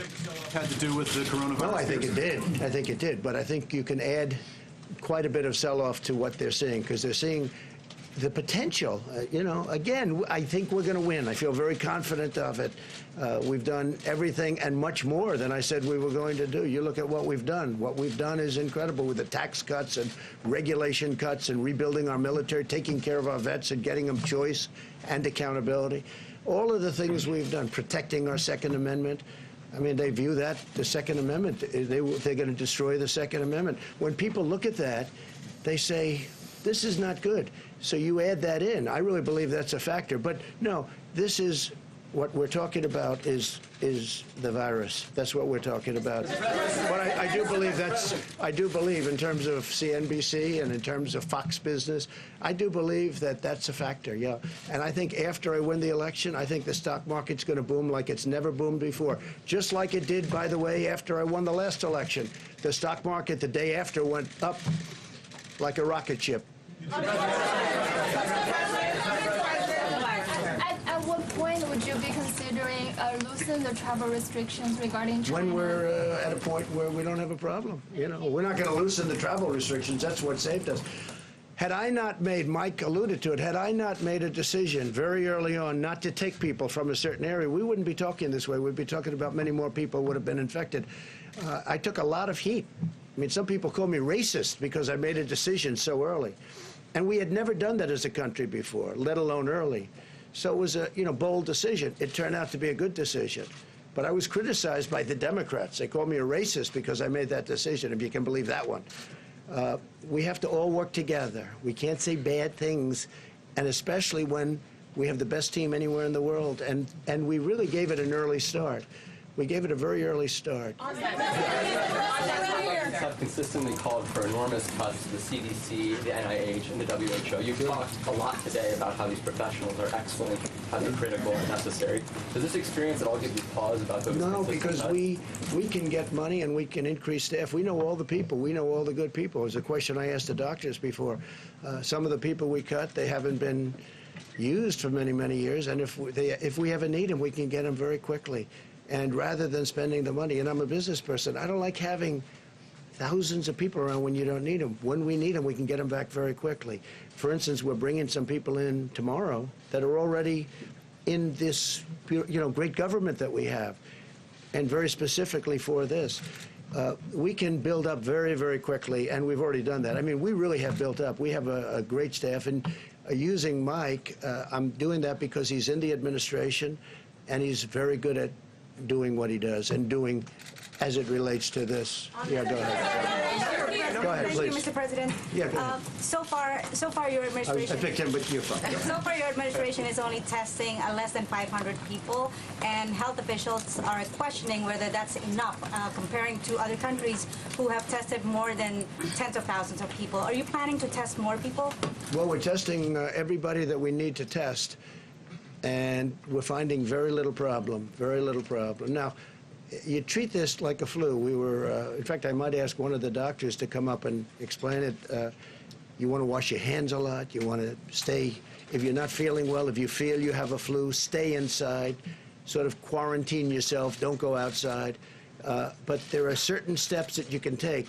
Had to do with the coronavirus? No, I think it did. I think it did. But I think you can add quite a bit of sell-off to what they're seeing, because they're seeing the potential. You know, again, I think we're going to win. I feel very confident of it. We've done everything and much more than I said we were going to do. You look at what we've done. What we've done is incredible, with the tax cuts and regulation cuts and rebuilding our military, taking care of our vets and getting them choice and accountability. All of the things we've done, protecting our Second Amendment. I mean, they view that, the Second Amendment, they're going to destroy the Second Amendment. When people look at that, they say, this is not good. So you add that in. I really believe that's a factor. But no, this is what we're talking about is the virus. That's what we're talking about. But I do believe in terms of CNBC and in terms of Fox Business, I do believe that that's a factor, yeah. And I think after I win the election, I think the stock market's going to boom like it's never boomed before. Just like it did, by the way, after I won the last election. The stock market the day after went up like a rocket ship. At what point would you be considering loosening the travel restrictions regarding China? When we're at a point where we don't have a problem. You know, we're not going to loosen the travel restrictions. That's what saved us. Had I not made, Mike alluded to it, had I not made a decision very early on not to take people from a certain area, we wouldn't be talking this way. We'd be talking about many more people would have been infected. I took a lot of heat. I mean, some people call me racist because I made a decision so early. And we had never done that as a country before, let alone early. So it was a bold decision. It turned out to be a good decision. But I was criticized by the Democrats. They called me a racist because I made that decision, if you can believe that one. We have to all work together. We can't say bad things, and especially when we have the best team anywhere in the world. And we really gave it an early start. We gave it a very early start. Have consistently called for enormous cuts to the CDC, the NIH, and the WHO. You've talked a lot today about how these professionals are excellent, how they're critical and necessary. Does this experience at all give you pause about those? No, because cuts? we can get money and we can increase staff. We know all the people. We know all the good people. It was a question I asked the doctors before. Some of the people we cut, they haven't been used for many, many years, and if we ever need them, we can get them very quickly. And rather than spending the money, and I'm a business person, I don't like having thousands of people around when you don't need them. When we need them, we can get them back very quickly. For instance, we're bringing some people in tomorrow that are already in this, great government that we have, and very specifically for this. We can build up very, very quickly, and we've already done that. I mean, we really have built up. We have a great staff, and using Mike, I'm doing that because he's in the administration, and he's very good at doing what he does and doing as it relates to this. Yeah, go ahead. Go ahead, please. Thank you, Mr. President. Yeah, go ahead. So far, your administration. I picked him, but you're fine. So far, your administration is only testing less than 500 people, and health officials are questioning whether that's enough, comparing to other countries who have tested more than tens of thousands of people. Are you planning to test more people? Well, we're testing everybody that we need to test, and we're finding very little problem. Very little problem. Now, you treat this like a flu. We were, in fact, I might ask one of the doctors to come up and explain it. You want to wash your hands a lot. You want to stay, if you're not feeling well, if you feel you have a flu, stay inside, sort of quarantine yourself, don't go outside. But there are certain steps that you can take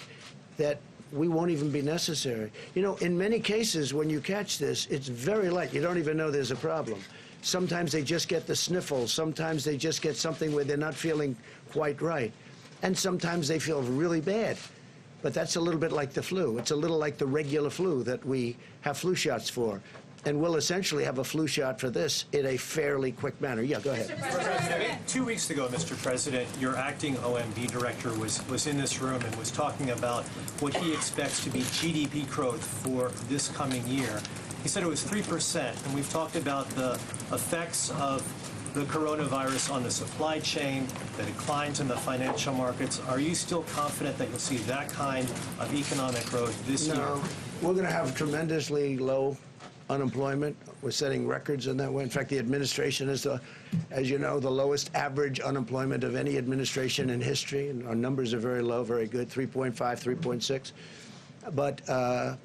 that we won't even be necessary. You know, in many cases, when you catch this, it's very light. You don't even know there's a problem. Sometimes they just get the sniffles. Sometimes they just get something where they're not feeling quite right. And sometimes they feel really bad. But that's a little bit like the flu. It's a little like the regular flu that we have flu shots for. And we'll essentially have a flu shot for this in a fairly quick manner. Yeah, go ahead. Mr. President, 2 weeks ago, Mr. President, your acting OMB director was in this room and was talking about what he expects to be GDP growth for this coming year. He said it was 3%, and we've talked about the effects of the coronavirus on the supply chain, the declines in the financial markets. Are you still confident that you'll see that kind of economic growth this year? No, we're going to have tremendously low unemployment. We're setting records in that way. In fact, the administration is, as you know, the lowest average unemployment of any administration in history. And our numbers are very low, very good, 3.5, 3.6. But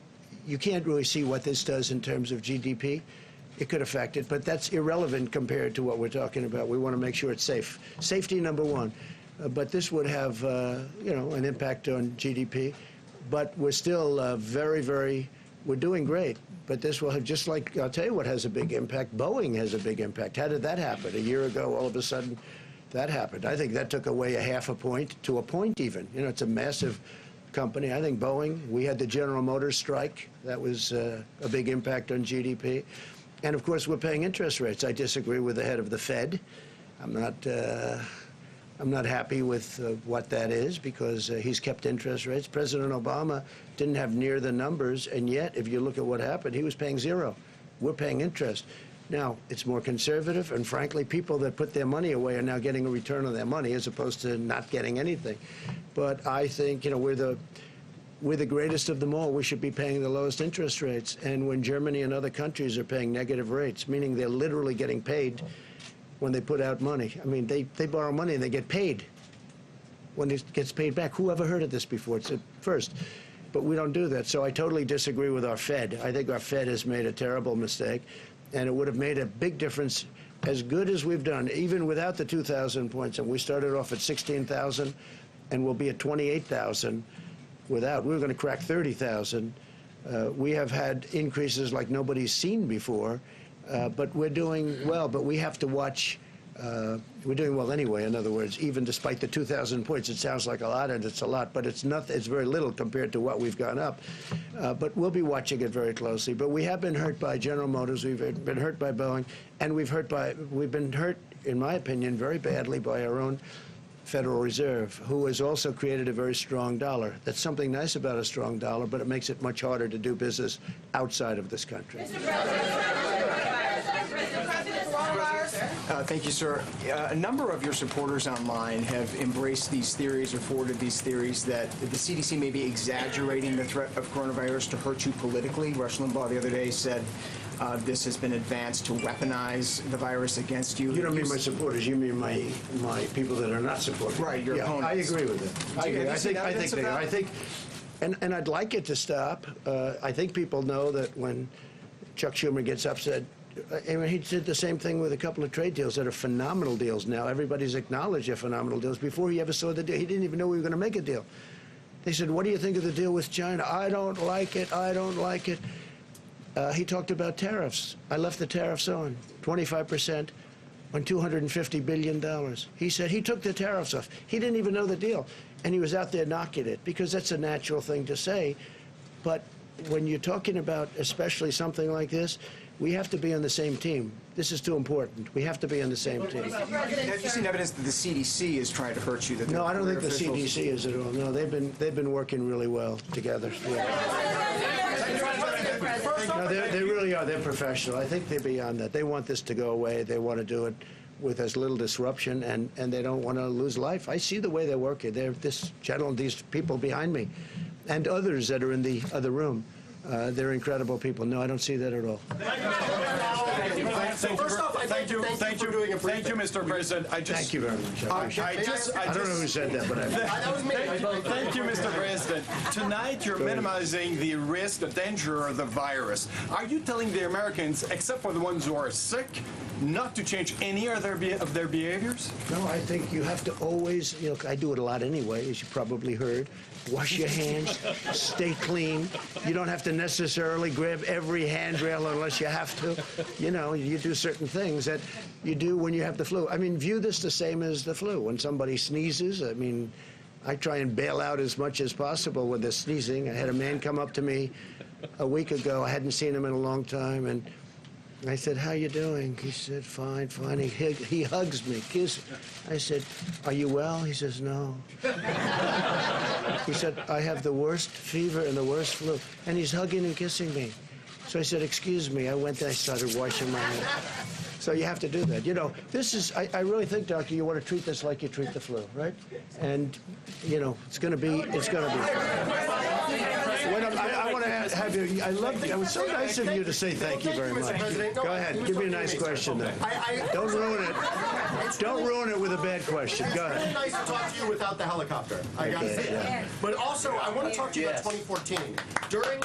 you can't really see what this does in terms of GDP. It could affect it, but that's irrelevant compared to what we're talking about. We want to make sure it's safe. Safety, number one. But this would have, an impact on GDP. But we're still we're doing great. But this will have, just like, I'll tell you what has a big impact. Boeing has a big impact. How did that happen? A year ago, all of a sudden, that happened. I think that took away a half a point to a point even. You know, it's a massive company. I think Boeing, we had the General Motors strike. That was a big impact on GDP. And of course, we're paying interest rates. I disagree with the head of the Fed. I'm not happy with what that is, because he's kept interest rates. President Obama didn't have near the numbers, and yet, if you look at what happened, he was paying zero. We're paying interest. Now, it's more conservative, and frankly, people that put their money away are now getting a return on their money as opposed to not getting anything. But I think, we're the greatest of them all. We should be paying the lowest interest rates. And when Germany and other countries are paying negative rates, meaning they're literally getting paid when they put out money. I mean, they borrow money and they get paid when it gets paid back. Who ever heard of this before? It's a first. But we don't do that. So I totally disagree with our Fed. I think our Fed has made a terrible mistake, and it would have made a big difference. As good as we've done, even without the 2,000 points, and we started off at 16,000, and we'll be at 28,000 without. We were going to crack 30,000. We have had increases like nobody's seen before, but we're doing well. But we have to watch We're doing well anyway, in other words, even despite the 2,000 points. It sounds like a lot, and it's a lot, but it's nothing. It's very little compared to what we've gone up. But we'll be watching it very closely. But we have been hurt by General Motors. We've been hurt by Boeing, and we've been hurt, in my opinion, very badly by our own Federal Reserve, who has also created a very strong dollar. That's something nice about a strong dollar, but it makes it much harder to do business outside of this country. Thank you, sir. A number of your supporters online have embraced these theories or forwarded these theories that the CDC may be exaggerating the threat of coronavirus to hurt you politically. Rush Limbaugh the other day said this has been advanced to weaponize the virus against you. You don't mean my supporters. You mean my people that are not supporters. Right, your opponents. I agree with that. I agree. I think, and I'd like it to stop. I think people know that when Chuck Schumer gets upset, I mean, he did the same thing with a couple of trade deals that are phenomenal deals now. Everybody's acknowledged they're phenomenal deals. Before he ever saw the deal, he didn't even know we were going to make a deal. They said, what do you think of the deal with China? I don't like it. I don't like it. He talked about tariffs. I left the tariffs on, 25% on $250 billion. He said he took the tariffs off. He didn't even know the deal. And he was out there knocking it because that's a natural thing to say. But when you're talking about especially something like this, we have to be on the same team. This is too important. We have to be on the same team. Have you seen evidence that the CDC is trying to hurt you? No, I don't think the CDC is at all. No, they've been working really well together. Yeah. No, they really are. They're professional. I think they're beyond that. They want this to go away. They want to do it with as little disruption, and they don't want to lose life. I see the way they're working. This gentleman, these people behind me, and others that are in the other room. They're incredible people. No, I don't see that at all. Thank you, Mr. President. Thank you very much. I don't know who said that, but that was me. Thank you, Mr. President. Tonight, you're minimizing the risk, the danger of the virus. Are you telling the Americans, except for the ones who are sick, not to change any of their behaviors? No, I think you have to always, I do it a lot anyway, as you probably heard. Wash your hands, stay clean. You don't have to necessarily grab every handrail unless you have to. You do certain things that you do when you have the flu. I mean, view this the same as the flu. When somebody sneezes, I mean, I try and bail out as much as possible when they're sneezing. I had a man come up to me a week ago. I hadn't seen him in a long time, and I said, how you doing? He said, fine, fine. He hugs me, kisses. I said, are you well? He says, no. He said, I have the worst fever and the worst flu. And he's hugging and kissing me. So I said, excuse me. I went there, I started washing my hands. So you have to do that. This is, I really think, Doctor, you want to treat this like you treat the flu, right? And, it's going to be. I want to have you, I love you. It was so nice of you to say thank you very much. Go ahead, give me a nice question then. Don't ruin it. Don't ruin it with a bad question. Go ahead. It's nice to talk to you without the helicopter. I got to say that. But also, I want to talk to you about 2014. During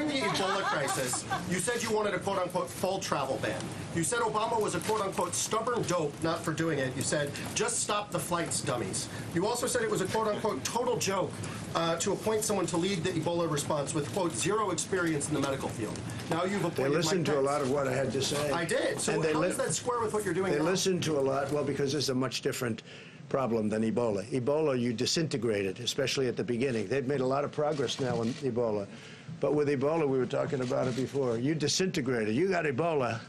the Ebola crisis, you said you wanted a quote-unquote full travel ban. You said Obama was a quote-unquote stubborn dope, not for doing it. You said, just stop the flights, dummies. You also said it was a quote-unquote total joke to appoint someone to lead the Ebola response with, quote, zero experience in the medical field. Now you've appointed They listened to a lot of what I had to say. I did. So how does that square with what you're doing now? They listened to a lot, well, because it's a much different problem than Ebola. Ebola, you disintegrated, especially at the beginning. They've made a lot of progress now in Ebola. But with Ebola, we were talking about it before. You disintegrated. You got Ebola.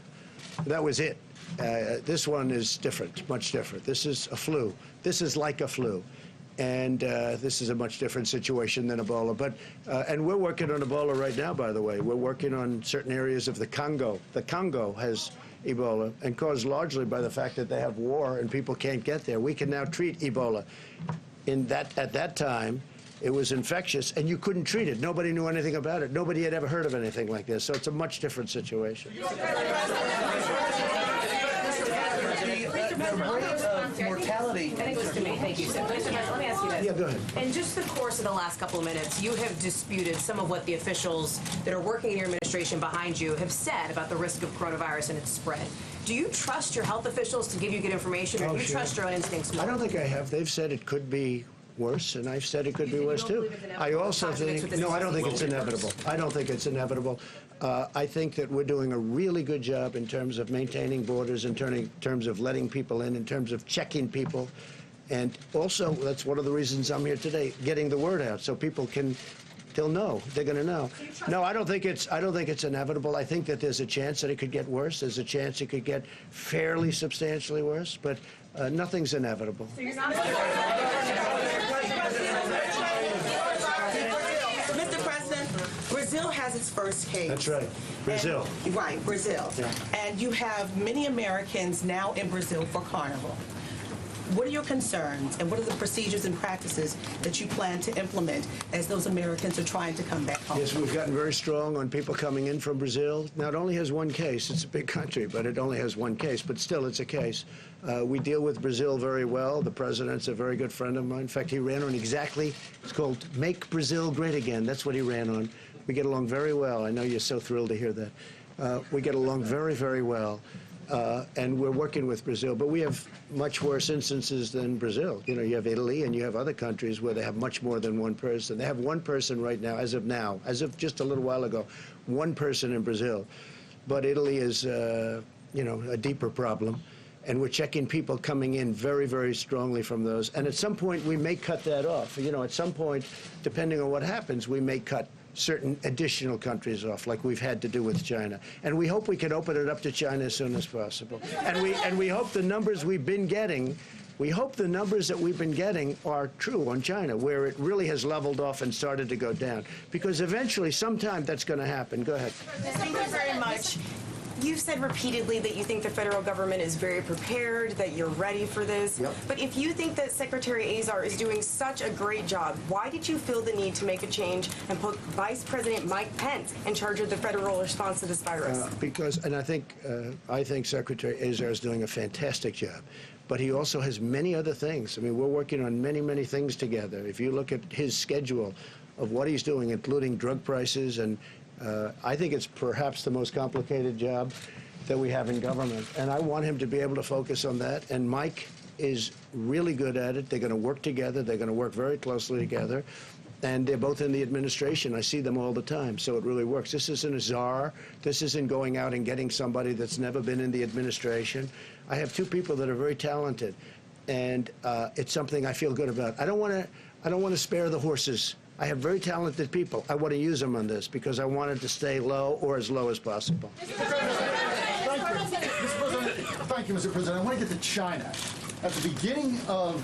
That was it. This one is different, much different. This is a flu. This is like a flu. And this is a much different situation than Ebola. But and we're working on Ebola right now, by the way. We're working on certain areas of the Congo. The Congo has Ebola, and caused largely by the fact that they have war and people can't get there. We can now treat Ebola. At that time, it was infectious, and you couldn't treat it. Nobody knew anything about it. Nobody had ever heard of anything like this. So it's a much different situation. Mortality. I think it was to me. Thank you. So, let me ask you this. Yeah, go ahead. In just the course of the last couple of minutes, you have disputed some of what the officials that are working in your administration behind you have said about the risk of coronavirus and its spread. Do you trust your health officials to give you good information, or do you trust your own instincts more? I don't think I have. They've said it could be worse, and I've said it could be worse too. I also think, no, I don't think it's inevitable. I don't think it's inevitable. I think that we're doing a really good job in terms of maintaining borders, in terms of letting people in terms of checking people. And also, that's one of the reasons I'm here today, getting the word out so people they'll know. They're going to know. No, I don't think it's inevitable. I think that there's a chance that it could get worse. There's a chance it could get fairly substantially worse, but nothing's inevitable. So you're not Mr. President, Brazil has its first case. That's right. Brazil. Right, Brazil. Yeah. And you have many Americans now in Brazil for Carnival. What are your concerns, and what are the procedures and practices that you plan to implement as those Americans are trying to come back home? Yes, we've gotten very strong on people coming in from Brazil. Now, it only has one case. It's a big country, but it only has one case. But still, it's a case. We deal with Brazil very well. The president's a very good friend of mine. In fact, he ran on it's called Make Brazil Great Again. That's what he ran on. We get along very well. I know you're so thrilled to hear that. We get along very, very well. And we're working with Brazil, but we have much worse instances than Brazil. You know, you have Italy and you have other countries where they have much more than one person. They have one person right now, as of just a little while ago, one person in Brazil. But Italy is, a deeper problem. And we're checking people coming in very, very strongly from those. And at some point, we may cut that off. You know, at some point, depending on what happens, we may cut certain additional countries off, like we've had to do with China. And we hope we can open it up to China as soon as possible. And we hope the numbers we've been getting, are true on China, where it really has leveled off and started to go down. Because eventually, sometime, that's going to happen. Go ahead. Thank you very much. You've said repeatedly that you think the federal government is very prepared, that you're ready for this. Yep. But if you think that Secretary Azar is doing such a great job, why did you feel the need to make a change and put Vice President Mike Pence in charge of the federal response to this virus? I think Secretary Azar is doing a fantastic job. But he also has many other things. I mean, we're working on many, many things together. If you look at his schedule of what he's doing, including drug prices, and I think it's perhaps the most complicated job that we have in government. And I want him to be able to focus on that. And Mike is really good at it. They're going to work together. They're going to work very closely together. And they're both in the administration. I see them all the time, so it really works. This isn't a czar. This isn't going out and getting somebody that's never been in the administration. I have two people that are very talented, and it's something I feel good about. I don't want to spare the horses. I have very talented people. I want to use them on this because I want it to stay low or as low as possible. Thank you, Mr. President. I want to get to China. At the beginning of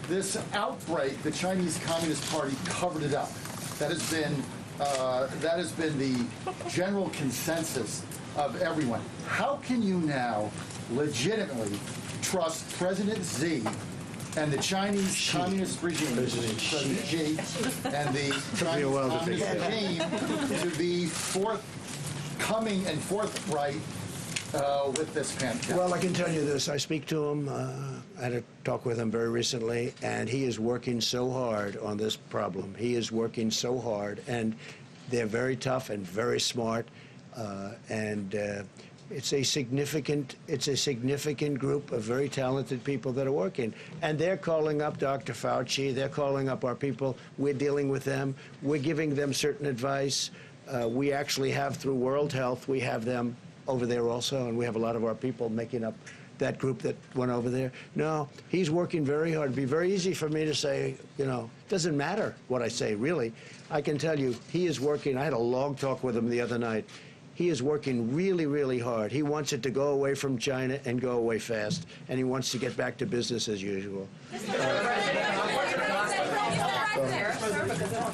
this outbreak, the Chinese Communist Party covered it up. That has been the general consensus of everyone. How can you now legitimately trust President Xi and the Chinese Communist regime, President Xi, and the Chinese Communist regime to be forthcoming and forthright with this pandemic? Well, I can tell you this. I speak to him. I had a talk with him very recently, and he is working so hard on this problem. He is working so hard, and they're very tough and very smart, it's a significant group of very talented people that are working. And they're calling up Dr. Fauci. They're calling up our people. We're dealing with them. We're giving them certain advice. We actually have, through World Health, we have them over there also, and we have a lot of our people making up that group that went over there. No, he's working very hard. It'd be very easy for me to say, it doesn't matter what I say, really. I can tell you, he is working. I had a long talk with him the other night. He is working really, really hard. He wants it to go away from China and go away fast, and he wants to get back to business as usual. Talked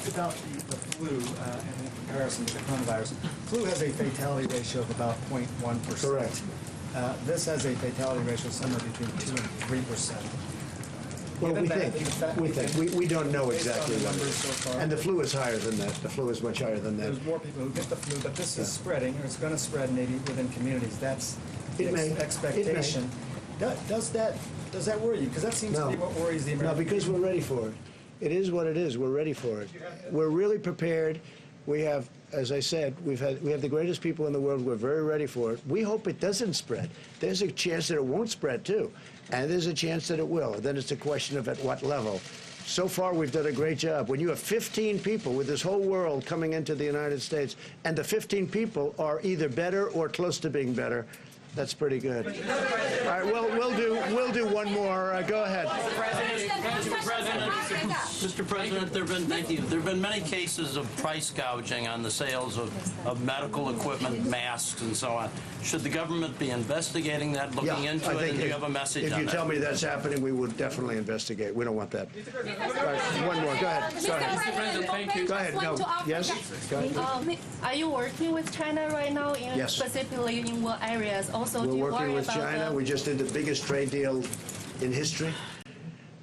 about the flu in comparison to the coronavirus. Flu has a fatality ratio of about 0.1%. Correct. This has a fatality ratio somewhere between 2 and 3%. Well, we don't know exactly what it is. So far. And the flu is higher than that. The flu is much higher than that. There's more people who get the flu, but this is spreading, or it's going to spread maybe within communities. That's the expectation. Does that worry you? Because that seems to be what worries the American people. No, because we're ready for it. It is what it is. We're ready for it. We're really prepared. We have, as I said, we have the greatest people in the world. We're very ready for it. We hope it doesn't spread. There's a chance that it won't spread, too. And there's a chance that it will. Then it's a question of at what level. So far, we've done a great job. When you have 15 people with this whole world coming into the United States, and the 15 people are either better or close to being better, that's pretty good. All right, well, we'll do one more. Go ahead. Mr. President, there have been many cases of price gouging on the sales of medical equipment, masks, and so on. Should the government be investigating that, looking into it, and do you have a message on that? If you tell me that's happening, we would definitely investigate. We don't want that. All right, one more. Go ahead. Go ahead. Thank you. Go ahead. No. Yes? Go ahead. Are you working with China right now, Yes. specifically in what areas? Also, do you We're working worry with about China. We just did the biggest trade deal in history.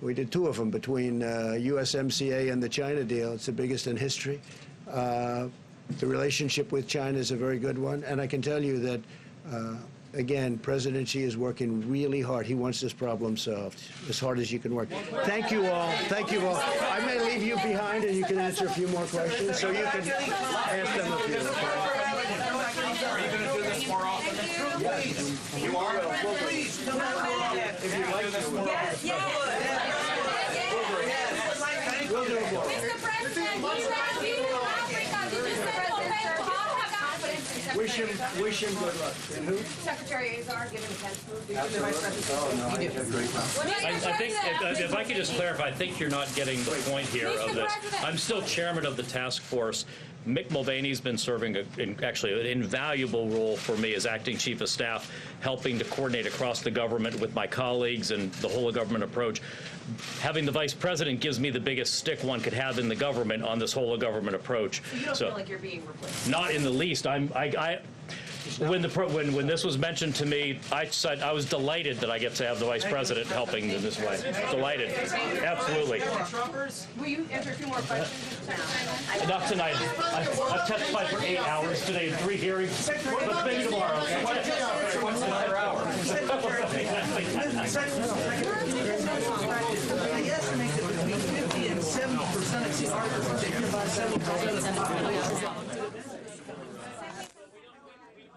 We did 2 of them between USMCA and the China deal. It's the biggest in history. The relationship with China is a very good one. And I can tell you that, again, President Xi is working really hard. He wants this problem solved as hard as you can work. Thank you all. Thank you all. I may leave you behind and you can answer a few more questions. So you can ask them a few. Are you going to do this more often? Yes. You are? Please. If you'd like this more often. We'll do it more. Mr. President, Wish him good luck. And who? Secretary Azar, given the Pence move. I think if I could just clarify, I think you're not getting the point here of this. I'm still chairman of the task force. Mick Mulvaney's been serving actually an invaluable role for me as acting chief of staff, helping to coordinate across the government with my colleagues and the whole of government approach. Having the vice president gives me the biggest stick one could have in the government on this whole of government approach. So you don't feel like you're being replaced? Not in the least. When this was mentioned to me, I said I was delighted that I get to have the vice president helping in this way. Delighted, absolutely. Will you answer a few more questions, Secretary? Not tonight. I've testified for 8 hours today in 3 hearings, but maybe tomorrow. What's another hour? They estimate that between 50 and 70% of the artists are taken by 70%.